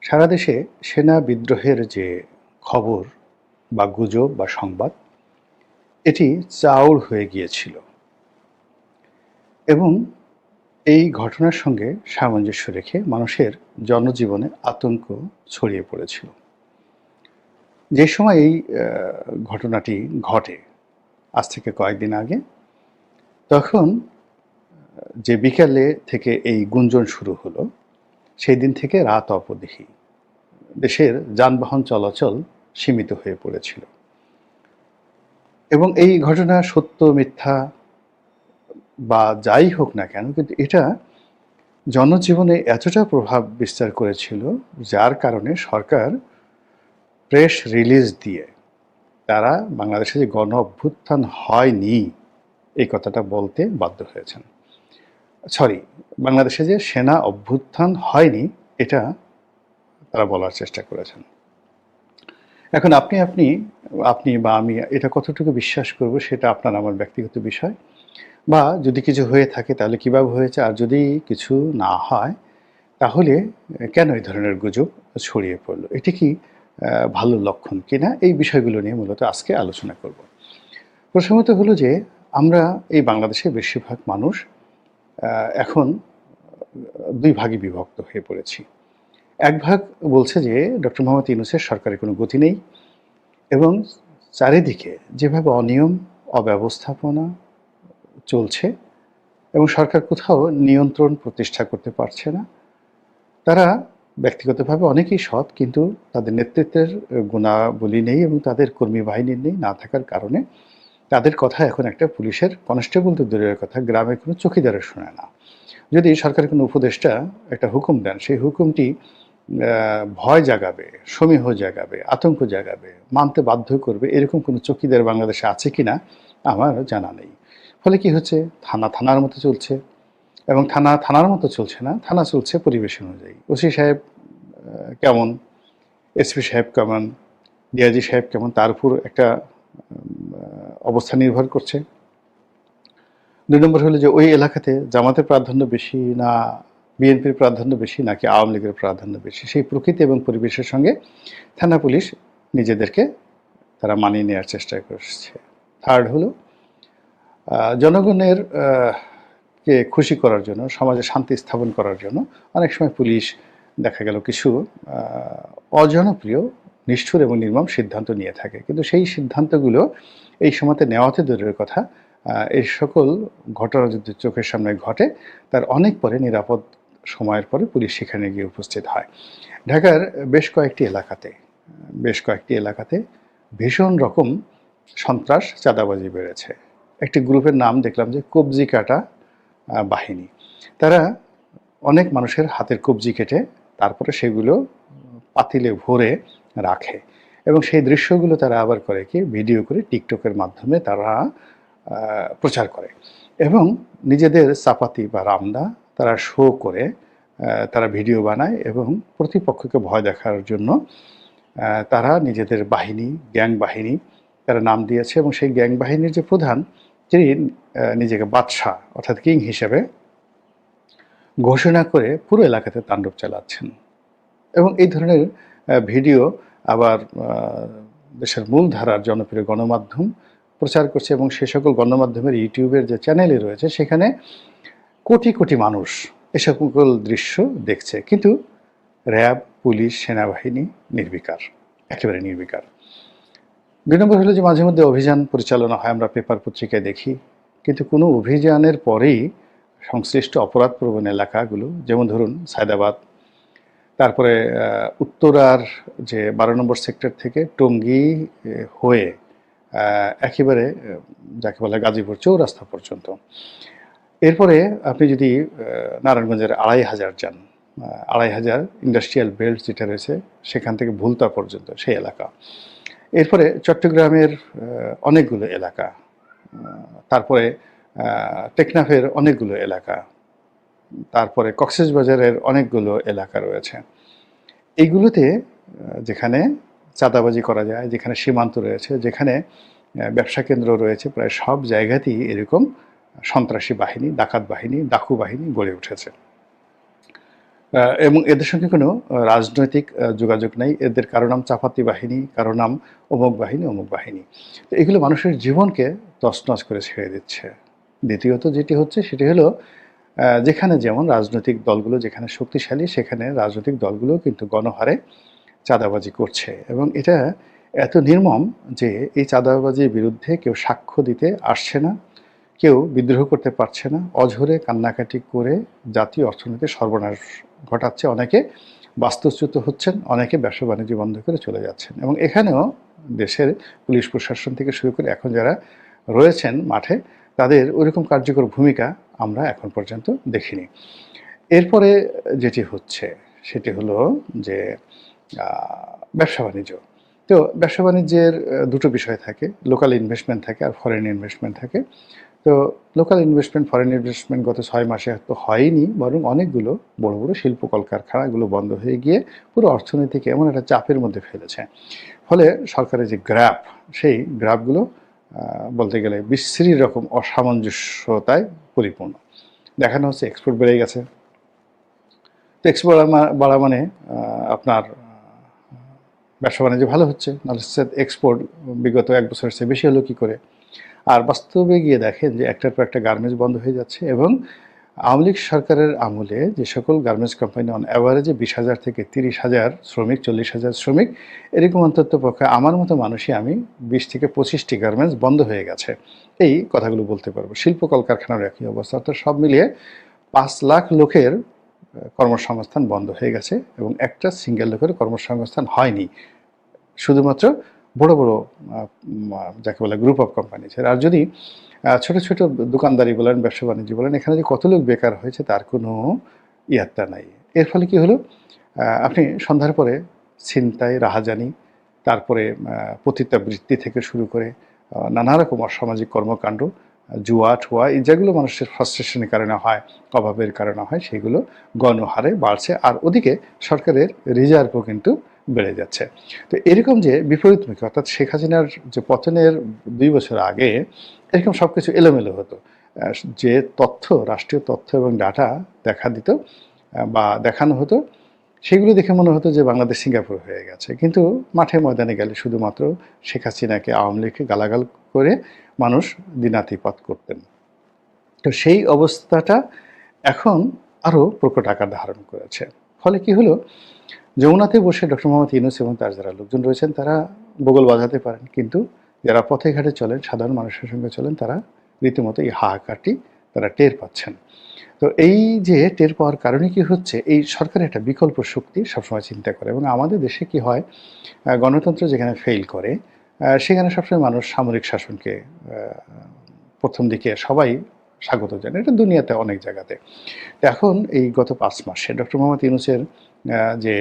সারা দেশে সেনা বিদ্রোহের যে খবর বা গুজব বা সংবাদ এটি চাউর হয়ে গিয়েছিল এবং এই ঘটনার সঙ্গে সামঞ্জস্য রেখে মানুষের জনজীবনে আতঙ্ক ছড়িয়ে পড়েছিল। যে সময় এই ঘটনাটি ঘটে আজ থেকে কয়েকদিন আগে, তখন যে বিকালে থেকে এই গুঞ্জন শুরু হলো, সেই দিন থেকে রাত অবধি দেশের যানবাহন চলাচল সীমিত হয়ে পড়েছিল এবং এই ঘটনা সত্য মিথ্যা বা যাই হোক না কেন, কিন্তু এটা জনজীবনে এতটা প্রভাব বিস্তার করেছিল যার কারণে সরকার প্রেস রিলিজ দিয়ে তারা বাংলাদেশে যে গণ অভ্যুত্থান হয়নি এই কথাটা বলতে বাধ্য হয়েছেন। বাংলাদেশে যে সেনা অভ্যুত্থান হয়নি এটা তারা বলার চেষ্টা করেছেন। এখন আপনি আপনি আপনি বা আমি এটা কতটুকু বিশ্বাস করব সেটা আপনার আমার ব্যক্তিগত বিষয়, বা যদি কিছু হয়ে থাকে তাহলে কিভাবে হয়েছে, আর যদি কিছু না হয় তাহলে কেন এই ধরনের গুজব ছড়িয়ে পড়লো, এটি কি ভালো লক্ষণ কিনা, এই বিষয়গুলো নিয়ে মূলত আজকে আলোচনা করব। প্রথমত হলো যে আমরা এই বাংলাদেশের বেশিরভাগ মানুষ এখন দুই ভাগে বিভক্ত হয়ে পড়েছি। এক ভাগ বলছে যে ডক্টর মোহাম্মদ ইউনূসের সরকারের কোনো গতি নেই এবং চারিদিকে যেভাবে অনিয়ম অব্যবস্থাপনা চলছে এবং সরকার কোথাও নিয়ন্ত্রণ প্রতিষ্ঠা করতে পারছে না। তারা ব্যক্তিগতভাবে অনেকেই সৎ, কিন্তু তাদের নেতৃত্বের গুণাবলী নেই এবং তাদের কর্মী বাহিনীর নেই, না থাকার কারণে তাদের কথা এখন একটা পুলিশের কনস্টেবল তো দূরের কথা, গ্রামের কোনো চৌকিদারের শোনে না। যদি সরকারের কোনো উপদেষ্টা একটা হুকুম দেন, সেই হুকুমটি ভয় জাগাবে, সমীহ জাগাবে, আতঙ্ক জাগাবে, মানতে বাধ্য করবে, এরকম কোনো চৌকিদার বাংলাদেশে আছে কিনা আমার জানা নেই। ফলে কি হচ্ছে, থানা থানার মতো চলছে এবং থানা থানার মতো চলছে না, থানা চলছে পরিবেশ অনুযায়ী। ওসি সাহেব কেমন, এসপি সাহেব কেমন, ডিআইজি সাহেব কেমন, তার উপর একটা অবস্থা নির্ভর করছে। দুই নম্বর হলো যে ওই এলাকাতে জামাতের প্রাধান্য বেশি না বিএনপির প্রাধান্য বেশি নাকি আওয়ামী লীগের প্রাধান্য বেশি, সেই প্রকৃতি এবং পরিবেশের সঙ্গে থানা পুলিশ নিজেদেরকে তারা মানিয়ে নেওয়ার চেষ্টা করছে। থার্ড হলো জনগণের কে খুশি করার জন্য, সমাজে শান্তি স্থাপন করার জন্য অনেক সময় পুলিশ দেখা গেল কিছু অজনপ্রিয়, নিষ্ঠুর এবং নির্মম সিদ্ধান্ত নিয়ে থাকে, কিন্তু সেই সিদ্ধান্তগুলো এই সময়তে নেওয়াতে দূরের কথা, এই সকল ঘটনা যদি চোখের সামনে ঘটে তার অনেক পরে, নিরাপদ সময়ের পরে পুলিশ সেখানে গিয়ে উপস্থিত হয়। ঢাকার বেশ কয়েকটি এলাকাতে ভীষণ রকম সন্ত্রাস চাঁদাবাজি বেড়েছে। একটি গ্রুপের নাম দেখলাম যে কবজি কাটা বাহিনী। তারা অনেক মানুষের হাতের কবজি কেটে তারপরে সেগুলো পাতিলে ভরে রাখে এবং সেই দৃশ্যগুলো তারা আবার করে কি ভিডিও করে টিকটকের মাধ্যমে তারা প্রচার করে এবং নিজেদের চাপাতি বা রামদা তারা শো করে তারা ভিডিও বানায় এবং প্রতিপক্ষকে ভয় দেখার জন্য তারা নিজেদের বাহিনী, গ্যাং বাহিনী তারা নাম দিয়েছে এবং সেই গ্যাং বাহিনীর যে প্রধান, তিনি নিজেকে বাদশাহ অর্থাৎ কিং হিসেবে ঘোষণা করে পুরো এলাকাতে তাণ্ডব চালাচ্ছেন এবং এই ধরনের ভিডিও আবার দেশের মূলধারার জনপ্রিয় গণমাধ্যম প্রচার করছে এবং সে সকল গণমাধ্যমের ইউটিউবের যে চ্যানেলে রয়েছে সেখানে কোটি কোটি মানুষ এ সকল দৃশ্য দেখছে, কিন্তু র্যাব, পুলিশ, সেনাবাহিনী নির্বিকার, একেবারে নির্বিকার। দুই নম্বর হলো যে মাঝে মধ্যে অভিযান পরিচালনা হয়, আমরা পেপার পত্রিকায় দেখি, কিন্তু কোনো অভিযানের পরেই সংশ্লিষ্ট অপরাধপ্রবণ এলাকাগুলো, যেমন ধরুন সায়দাবাদ, তারপরে উত্তরার যে 12 নম্বর সেক্টর থেকে টঙ্গী হয়ে একেবারে যাকে বলে গাজীপুর চৌরাস্তা পর্যন্ত, এরপরে আপনি যদি নারায়ণগঞ্জের 2500 যান, 2500 ইন্ডাস্ট্রিয়াল বেল্ট যেটা রয়েছে সেখান থেকে ভুলতা পর্যন্ত সেই এলাকা, এরপরে চট্টগ্রামের অনেকগুলো এলাকা, তারপরে টেকনাফের অনেকগুলো এলাকা, তারপরে কক্সবাজারের অনেকগুলো এলাকা রয়েছে। এইগুলোতে যেখানে চাঁদাবাজি করা যায়, যেখানে সীমান্ত রয়েছে, যেখানে ব্যবসা কেন্দ্র রয়েছে, প্রায় সব জায়গাতেই এরকম সন্ত্রাসী বাহিনী, ডাকাত বাহিনী, ডাকু বাহিনী গড়ে উঠেছে। এবং এদের সঙ্গে কোনো রাজনৈতিক যোগাযোগ নাই। এদের কারো নাম চাপাতি বাহিনী, কারো নাম অমুক বাহিনী, অমুক বাহিনী। তো এগুলো মানুষের জীবনকে তছনছ করে ছেড়ে দিচ্ছে। দ্বিতীয়ত যেটি হচ্ছে সেটি হলো যেখানে যেমন রাজনৈতিক দলগুলো যেখানে শক্তিশালী সেখানে রাজনৈতিক দলগুলো কিন্তু গণহারে চাঁদাবাজি করছে এবং এটা এত নির্মম যে এই চাঁদাবাজির বিরুদ্ধে কেউ সাক্ষ্য দিতে আসছে না, কেউ বিদ্রোহ করতে পারছে না, অঝরে কান্নাকাটি করে জাতীয় অর্থনীতির সর্বনাশ ঘটাচ্ছে। অনেকে বাস্তুচ্যুত হচ্ছেন, অনেকে ব্যবসা বাণিজ্য বন্ধ করে চলে যাচ্ছেন এবং এখানেও দেশের পুলিশ প্রশাসন থেকে শুরু করে এখন যারা রয়েছেন মাঠে তাদের ওইরকম কার্যকর ভূমিকা আমরা এখন পর্যন্ত দেখিনি। এরপরে যেটি হচ্ছে সেটি হলো যে ব্যবসা বাণিজ্য। তো ব্যবসা বাণিজ্যের দুটো বিষয় থাকে, লোকাল ইনভেস্টমেন্ট থাকে আর ফরেন ইনভেস্টমেন্ট থাকে। তো লোকাল ইনভেস্টমেন্ট, ফরেন ইনভেস্টমেন্ট গত ৬ মাসে তো হয়নি, বরং অনেকগুলো বড় বড় শিল্প কলকারখানাগুলো বন্ধ হয়ে গিয়ে পুরো অর্থনীতিকে এমন একটা চাপের মধ্যে ফেলেছে। ফলে সরকারের যে গ্রাফ, সেই গ্রাফগুলো বলতে গেলে বিশ্রী রকম অসামঞ্জস্যতায় পরিপূর্ণ। দেখানো হচ্ছে এক্সপোর্ট বেড়ে গেছে। তো এক্সপোর্ট বাড়া মানে আপনার ব্যবসা বাণিজ্য ভালো হচ্ছে, নাহলে এক্সপোর্ট বিগত ১ বছরের চেয়ে বেশি হলো কী করে? আর বাস্তবে গিয়ে দেখেন যে একটার পর একটা গার্মেন্টস বন্ধ হয়ে যাচ্ছে এবং আওয়ামী লীগ সরকারের আমলে যে সকল গার্মেন্টস কোম্পানি অন অ্যাভারেজে ২০,০০০ থেকে ৩০,০০০ শ্রমিক, ৪০,০০০ শ্রমিক, এরকম অন্তত পক্ষে আমার মতো মানুষই আমি ২০ থেকে ২৫টি গার্মেন্টস বন্ধ হয়ে গেছে, এই কথাগুলো বলতে পারবো। শিল্প কলকারখানার একই অবস্থা। অর্থাৎ সব মিলিয়ে ৫ লাখ লোকের কর্মসংস্থান বন্ধ হয়ে গেছে এবং একটা সিঙ্গেল লোকের কর্মসংস্থান হয়নি, শুধুমাত্র বড় বড় যাকে বলে গ্রুপ অফ কোম্পানিজ। আর যদি ছোট ছোট দোকানদারি বলেন, ব্যবসা বাণিজ্য বলেন, এখানে যে কত লোক বেকার হয়েছে তার কোনো ইয়াত্তা নাই। এর ফলে কি হলো, আপনি সন্ধ্যার পরে ছিনতাই, রাহাজানি, তারপরে পতিতাবৃত্তি থেকে শুরু করে নানা রকম অসামাজিক কর্মকাণ্ড, জুয়া ঠুয়া, এই যেগুলো মানুষের ফ্রাস্ট্রেশনের কারণে হয়, অভাবের কারণে হয়, সেগুলো গণহারে বাড়ছে। আর ওদিকে সরকারের রিজার্ভও কিন্তু বেড়ে যাচ্ছে। তো এরকম যে বিপরীতমুখী, অর্থাৎ শেখ হাসিনার যে পতনের ২ বছর আগে এরকম সব কিছু এলোমেলো হতো। যে তথ্য, রাষ্ট্রীয় তথ্য এবং ডাটা দেখা দিত বা দেখানো হতো, সেগুলো দেখে মনে হতো যে বাংলাদেশ সিঙ্গাপুর হয়ে গেছে। কিন্তু মাঠে ময়দানে গেলে শুধুমাত্র শেখ হাসিনাকে, আওয়ামী লীগকে গালাগাল করে মানুষ দিনাতিপাত করতেন। তো সেই অবস্থাটা এখন আরও প্রকট আকার ধারণ করেছে। ফলে কি হলো, যমুনাতে বসে ডক্টর মোহাম্মদ ইউনূস এবং তার যারা লোকজন রয়েছেন তারা বগল বাজাতে পারেন, কিন্তু যারা পথে ঘাটে চলেন, সাধারণ মানুষের সঙ্গে চলেন, তারা রীতিমতো এই হাহাকারটি তারা টের পাচ্ছেন। তো এই যে টের পাওয়ার কারণে কি হচ্ছে, এই সরকারের একটা বিকল্প শক্তি সবসময় চিন্তা করে এবং আমাদের দেশে কি হয়, গণতন্ত্র যেখানে ফেল করে সেখানে সবসময় মানুষ সামরিক শাসনকে প্রথম দিকে সবাই স্বাগত জানায়। এটা দুনিয়াতে অনেক জায়গাতে। এখন এই গত ৫ মাসে ডক্টর মোহাম্মদ ইউনূসের যে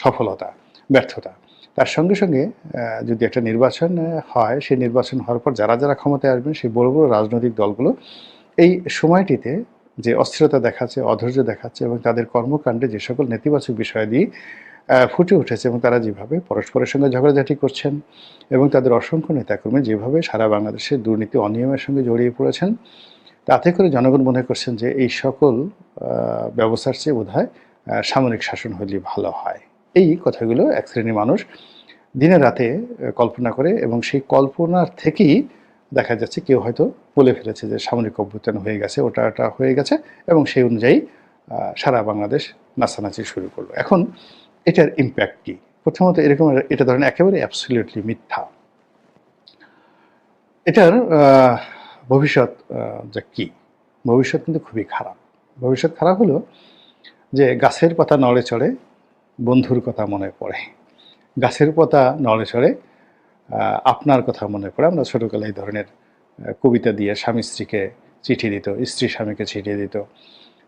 সফলতা, ব্যর্থতা, তার সঙ্গে সঙ্গে যদি একটা নির্বাচন হয়, সেই নির্বাচন হওয়ার পর যারা যারা ক্ষমতায় আসবেন সেই বড় বড় রাজনৈতিক দলগুলো এই সময়টিতে যে অস্থিরতা দেখাচ্ছে, অধৈর্য দেখাচ্ছে এবং তাদের কর্মকাণ্ডে যে সকল নেতিবাচক বিষয়াদি ফুটে উঠেছে এবং তারা যেভাবে পরস্পরের সঙ্গে ঝগড়াঝাটি করছেন এবং তাদের অসংখ্য নেতাকর্মী যেভাবে সারা বাংলাদেশে দুর্নীতি অনিয়মের সঙ্গে জড়িয়ে পড়েছেন, তাতে করে জনগণ মনে করছেন যে এই সকল ব্যবস্থার চেয়ে বোধহয় সামরিক শাসন হলে ভালো হয়। এই কথাগুলো এক শ্রেণীর মানুষ দিনে রাতে কল্পনা করে এবং সেই কল্পনার থেকেই দেখা যাচ্ছে কেউ হয়তো বলে ফেলেছে যে সামরিক অভ্যুত্থান হয়ে গেছে, ওটা হয়ে গেছে এবং সেই অনুযায়ী সারা বাংলাদেশ নাচানাচি শুরু করলো। এখন এটার ইম্প্যাক্ট কী? প্রথমত এরকম, এটা ধরেন একেবারে অ্যাবসলিউটলি মিথ্যা। এটার ভবিষ্যৎ যে কী, ভবিষ্যৎ কিন্তু খুবই খারাপ। ভবিষ্যৎ খারাপ হলো যে গাছের পাতা নড়ে চড়ে বন্ধুর কথা মনে পড়ে, গাছের পাতা নড়ে চড়ে আপনার কথা মনে পড়ে। আমরা ছোটোবেলায় এই ধরনের কবিতা দিয়ে স্বামী স্ত্রীকে চিঠি দিত, স্ত্রী স্বামীকে চিঠি দিত।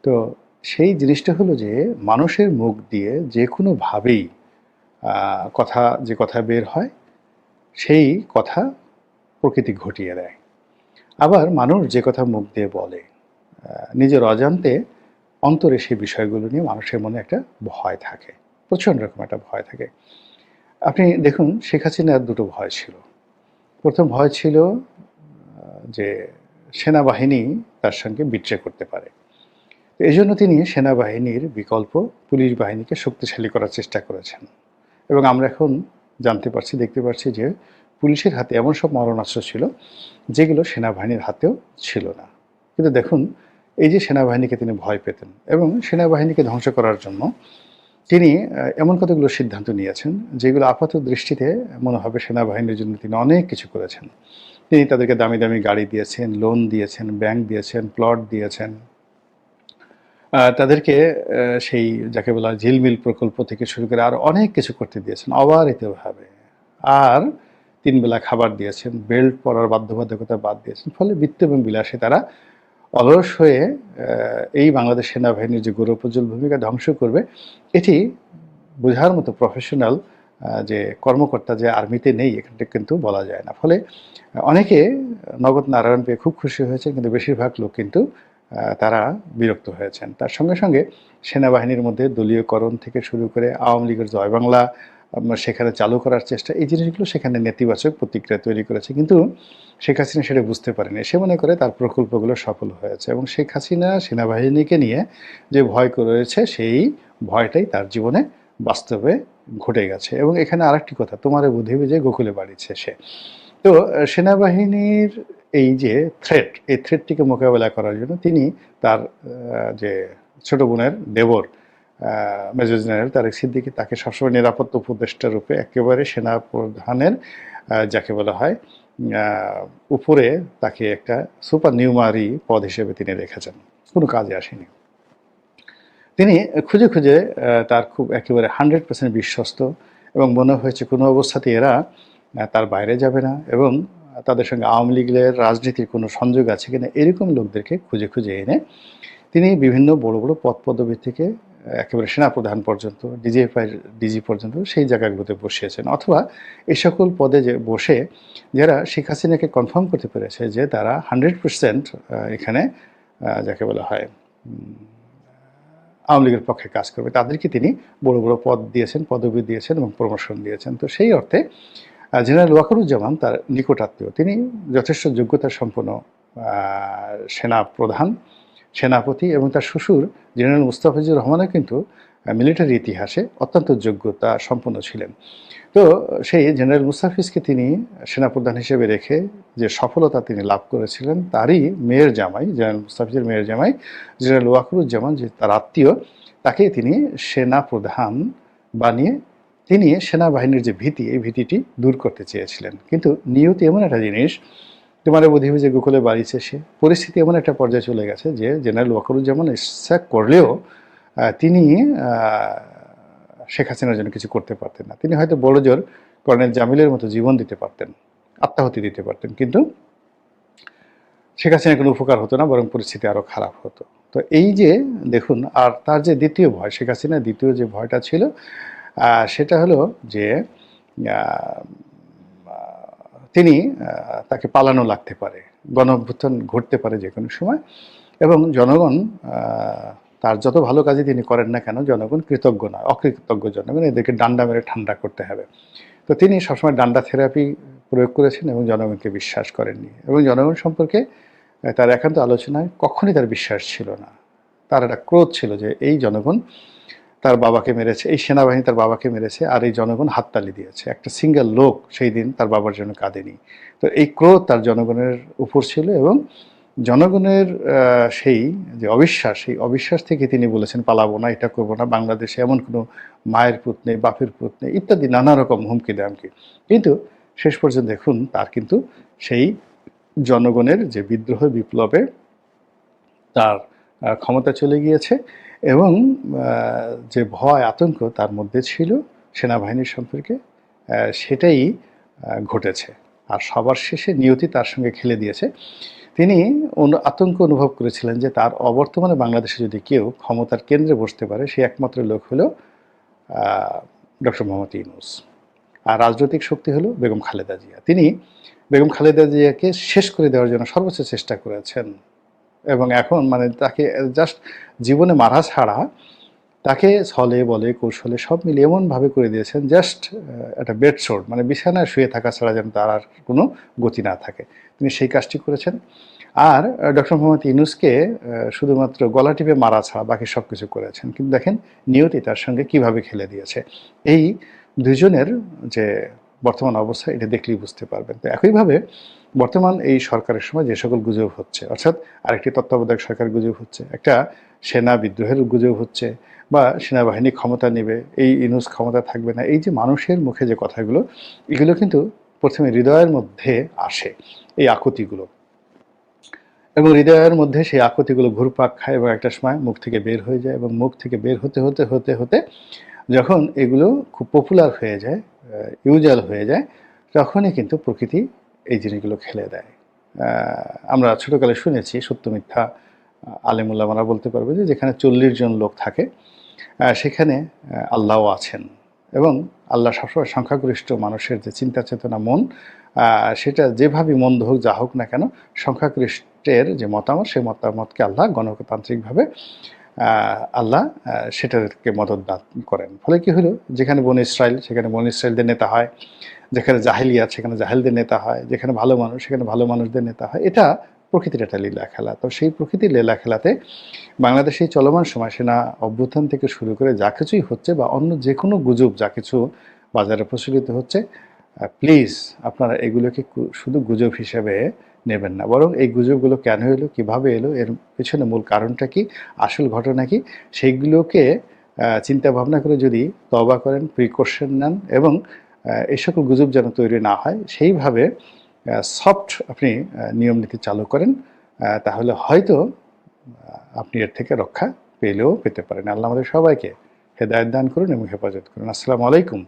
তো সেই জিনিসটা হলো যে মানুষের মুখ দিয়ে যে কোনোভাবেই যে কথা বের হয় সেই কথা প্রকৃতি ঘটিয়ে দেয়। আবার মানুষ যে কথা মুখ দিয়ে বলে নিজের অজান্তে অন্তরে সেই বিষয়গুলো নিয়ে মানুষের মনে একটা ভয় থাকে, প্রচণ্ড রকম একটা ভয় থাকে। আপনি দেখুন, শেখ হাসিনার দুটো ভয় ছিল। প্রথম ভয় ছিল যে সেনাবাহিনী তার সঙ্গে বিট্রে করতে পারে। তো এই জন্য তিনি সেনাবাহিনীর বিকল্প পুলিশ বাহিনীকে শক্তিশালী করার চেষ্টা করেছেন। এবং আমরা এখন জানতে পারছি, দেখতে পাচ্ছি যে পুলিশের হাতে এমন সব মারণাস্ত্র ছিল যেগুলো সেনাবাহিনীর হাতেও ছিল না। কিন্তু দেখুন, এই যে সেনাবাহিনীকে তিনি ভয় পেতেন এবং সেনাবাহিনীকে ধ্বংস করার জন্য তিনি এমন কতগুলো সিদ্ধান্ত নিয়েছেন যেগুলো আপাত দৃষ্টিতে মনে হবে সেনাবাহিনীর জন্য তিনি অনেক কিছু করেছেন। তিনি তাদেরকে দামি দামি গাড়ি দিয়েছেন, লোন দিয়েছেন, ব্যাংক দিয়েছেন, প্লট দিয়েছেন। তাদেরকে সেই যাকে বলা হয় ঝিলমিল প্রকল্প থেকে শুরু করে আরও অনেক কিছু করতে দিয়েছেন অবারিতভাবে। আর ৩ বেলা খাবার দিয়েছেন, বেল্ট পরার বাধ্যবাধকতা বাদ দিয়েছেন। ফলে বিত্ত এবং বিলাসে তারা অলস হয়ে এই বাংলাদেশ সেনাবাহিনীর যে গৌরবোজ্জ্বল ভূমিকা ধ্বংস করবে, এটি বোঝার মতো প্রফেশনাল যে কর্মকর্তা যে আর্মিতে নেই, এখানটা কিন্তু বলা যায় না। ফলে অনেকে নগদ নারায়ণ পেয়ে খুব খুশি হয়েছে, কিন্তু বেশিরভাগ লোক কিন্তু তারা বিরক্ত হয়েছেন। তার সঙ্গে সঙ্গে সেনাবাহিনীর মধ্যে দলীয়করণ থেকে শুরু করে আওয়ামী লীগের জয় বাংলা সেখানে চালু করার চেষ্টা, এই জিনিসগুলো সেখানে নেতিবাচক প্রতিক্রিয়া তৈরি করেছে। কিন্তু শেখ হাসিনা সেটা বুঝতে পারেনি। সে মনে করে তার প্রকল্পগুলো সফল হয়েছে এবং শেখ হাসিনা সেনাবাহিনীকে নিয়ে যে ভয় করেছে, সেই ভয়টাই তার জীবনে বাস্তবে ঘটে গেছে। এবং এখানে আরেকটি কথা, তোমারে বুঝিবে যে গোকুলে বাড়িছে সে। তো সেনাবাহিনীর এই যে থ্রেট, এই থ্রেটটিকে মোকাবেলা করার জন্য তিনি তার যে ছোট বোনের দেবর মেজর জেনারেল তারেক সিদ্দিকী, তাকে সবসময় নিরাপত্তা উপদেষ্টা রূপে একেবারে সেনাপ্রধানের যাকে বলা হয় উপরে তাকে একটা সুপার নিউমারি পদ হিসেবে তিনি রেখেছেন, কোনো কাজে আসেনি। তিনি খুঁজে খুঁজে তার খুব একেবারে 100% বিশ্বস্ত এবং মনে হয়েছে কোনো অবস্থাতেই এরা তার বাইরে যাবে না এবং তাদের সঙ্গে আওয়ামী লীগের রাজনীতির কোনো সংযোগ আছে কিনা এরকম লোকদেরকে খুঁজে খুঁজে এনে তিনি বিভিন্ন বড় বড় পদ পদবি থেকে একেবারে সেনাপ্রধান পর্যন্ত, ডিজি পর্যন্ত সেই জায়গাগুলোতে বসিয়েছেন। অথবা এই সকল পদে যে বসে যারা শেখ হাসিনাকে কনফার্ম করতে পেরেছে যে তারা 100% এখানে যাকে বলা হয় আওয়ামী লীগের পক্ষে কাজ করবে, তাদেরকে তিনি বড় বড় পদ দিয়েছেন, পদবি দিয়েছেন এবং প্রমোশন দিয়েছেন। তো সেই অর্থে জেনারেল ওয়াকারুজ্জামান তার নিকটাত্মীয়, তিনি যথেষ্ট যোগ্যতা সম্পন্ন সেনা প্রধান, সেনাপতি এবং তার শ্বশুর জেনারেল মুস্তাফিজুর রহমানও কিন্তু মিলিটারি ইতিহাসে অত্যন্ত যোগ্যতা সম্পন্ন ছিলেন। তো সেই জেনারেল মুস্তাফিজকে তিনি সেনাপ্রধান হিসেবে রেখে যে সফলতা তিনি লাভ করেছিলেন, তারই মেয়ের জামাই, জেনারেল মুস্তাফিজের মেয়ের জামাই জেনারেল ওয়াকারুজ্জামান, যে তার আত্মীয়, তাকে তিনি সেনাপ্রধান বানিয়ে তিনি সেনাবাহিনীর যে ভীতি, এই ভীতিটি দূর করতে চেয়েছিলেন। কিন্তু নিয়তি এমন একটা জিনিস, তোমার বুদ্ধিবে যে গোকুলে বাড়িছে সে, পরিস্থিতি এমন একটা পর্যায়ে চলে গেছে যে জেনারেল ওয়াকারুজ্জামান ইচ্ছা করলেও তিনি শেখ হাসিনার জন্য কিছু করতে পারতেন না। তিনি হয়তো বড় জোর কর্নেল জামিলের মতো জীবন দিতে পারতেন, আত্মাহুতি দিতে পারতেন, কিন্তু শেখ হাসিনার কোনো উপকার হতো না, বরং পরিস্থিতি আরও খারাপ হতো। তো এই যে দেখুন, আর তার যে দ্বিতীয় ভয়, শেখ হাসিনার দ্বিতীয় যে ভয়টা ছিল সেটা হলো যে তিনি তাকে পালানো লাগতে পারে, গণ-অভ্যুত্থান ঘটতে পারে যে কোনো সময় এবং জনগণ তার যত ভালো কাজই তিনি করেন না কেন, জনগণ কৃতজ্ঞ নয়, অকৃতজ্ঞ জনগণ, এদেরকে ডান্ডা মেরে ঠান্ডা করতে হবে। তো তিনি সবসময় ডান্ডা থেরাপি প্রয়োগ করেছেন এবং জনগণকে বিশ্বাস করেননি এবং জনগণ সম্পর্কে তার একান্ত আলোচনায় কখনই তার বিশ্বাস ছিল না। তার একটা ক্রোধ ছিল যে এই জনগণ তার বাবাকে মেরেছে, এই সেনাবাহিনী তার বাবাকে মেরেছে, আর এই জনগণ হাততালি দিয়েছে, একটা সিঙ্গেল লোক সেই দিন তার বাবার জন্য কাঁদেনি। তো এই ক্রোধ তার জনগণের উপর ছিল এবং জনগণের সেই যে অবিশ্বাস, সেই অবিশ্বাস থেকে তিনি বলেছেন পালাবো না, এটা করবো না, বাংলাদেশে এমন কোনো মায়ের পুত নেই, বাপের পুত নেই, ইত্যাদি নানা রকম হুমকি দামকি। কিন্তু শেষ পর্যন্ত দেখুন তার কিন্তু সেই জনগণের যে বিদ্রোহ, বিপ্লবে তার ক্ষমতা চলে গিয়েছে এবং যে ভয় আতঙ্ক তার মধ্যে ছিল সেনাবাহিনীর সম্পর্কে, সেটাই ঘটেছে। আর সবার শেষে নিয়তি তার সঙ্গে খেলে দিয়েছে। তিনি আতঙ্ক অনুভব করেছিলেন যে তার অবর্তমানে বাংলাদেশে যদি কেউ ক্ষমতার কেন্দ্রে বসতে পারে, সে একমাত্র লোক হলো ডক্টর মোহাম্মদ ইউনূস, আর রাজনৈতিক শক্তি হলো বেগম খালেদা জিয়া। তিনি বেগম খালেদা জিয়াকে শেষ করে দেওয়ার জন্য সর্বোচ্চ চেষ্টা করেছেন এবং এখন মানে তাকে জাস্ট জীবনে মারা ছাড়া তাকে ছলে বলে কৌশলে সব মিলে এমনভাবে করে দিয়েছেন, জাস্ট একটা বেডশোর, মানে বিছানায় শুয়ে থাকা ছাড়া যেন তার আর কোনো গতি না থাকে। তিনি সেই কাজটি করেছেন। আর ডক্টর মোহাম্মদ ইউনূসকে শুধুমাত্র গলা টিপে মারা ছাড়া বাকি সব কিছু করেছেন। কিন্তু দেখেন নিয়তি তার সঙ্গে কিভাবে খেলে দিয়েছে। এই দুজনের যে বর্তমান অবস্থা এটা দেখলেই বুঝতে পারবেন। তো একইভাবে বর্তমান এই সরকারের সময় যে সকল গুজব হচ্ছে, অর্থাৎ আরেকটি তত্ত্বাবধায়ক সরকার গুজব হচ্ছে, একটা সেনা বিদ্রোহের গুজব হচ্ছে বা সেনাবাহিনী ক্ষমতা নেবে, এই ইউনূস ক্ষমতা থাকবে না, এই যে মানুষের মুখে যে কথাগুলো, এগুলো কিন্তু প্রথমে হৃদয়ের মধ্যে আসে এই আকুতিগুলো, এবং হৃদয়ের মধ্যে সেই আকুতিগুলো ঘুরপাক খায় এবং একটা সময় মুখ থেকে বের হয়ে যায়, এবং মুখ থেকে বের হতে হতে হতে হতে যখন এগুলো খুব পপুলার হয়ে যায়, ইউজাল হয়ে যায়, তখনই কিন্তু প্রকৃতি এই জিনিসগুলো খেলে দেয়। আমরা ছোটোকালে শুনেছি, সত্য মিথ্যা আলেমুল্লামারা বলতে পারবে যে যেখানে 40 জন লোক থাকে সেখানে আল্লাহও আছেন, এবং আল্লাহ সবসময় সংখ্যাগরিষ্ঠ মানুষের যে চিন্তা চেতনা মন, সেটা যেভাবেই মন্দ হোক যা হোক না কেন, সংখ্যাগরিষ্ঠের যে মতামত সেই মতামতকে আল্লাহ গণতান্ত্রিকভাবে আল্লাহ সেটাকে মদত দান করেন। ফলে কি হলো, যেখানে বনী ইসরাইল সেখানে বনী ইসরাইলদের নেতা হয়, যেখানে জাহেলিয়াত সেখানে জাহেলদের নেতা হয়, যেখানে ভালো মানুষ সেখানে ভালো মানুষদের নেতা হয়। এটা প্রকৃতির একটা লীলা খেলা। তো সেই প্রকৃতির লীলা খেলাতে বাংলাদেশে এই চলমান সময় সেনা অভ্যুত্থান থেকে শুরু করে যা কিছুই হচ্ছে বা অন্য যে কোনো গুজব যা কিছু বাজারে প্রচলিত হচ্ছে, প্লিজ আপনারা এগুলোকে শুধু গুজব হিসেবে নেবেন না, বরং এই গুজবগুলো কেন এলো, কীভাবে এলো, এর পেছনে মূল কারণটা কি, আসল ঘটনা কি, সেইগুলোকে চিন্তা ভাবনা করে যদি তওবা করেন, প্রিকশন নেন, এবং এই সকল গুজব যেন তৈরি না হয় সেইভাবে সফট আপনি নিয়মনীতি চালু করেন, তাহলে হয়তো আপনি এর থেকে রক্ষা পেলেও পেতে পারেন। আল্লাহ আমাদের সবাইকে হেদায়েত দান করুন এবং হেফাজত করুন। আসসালামু আলাইকুম।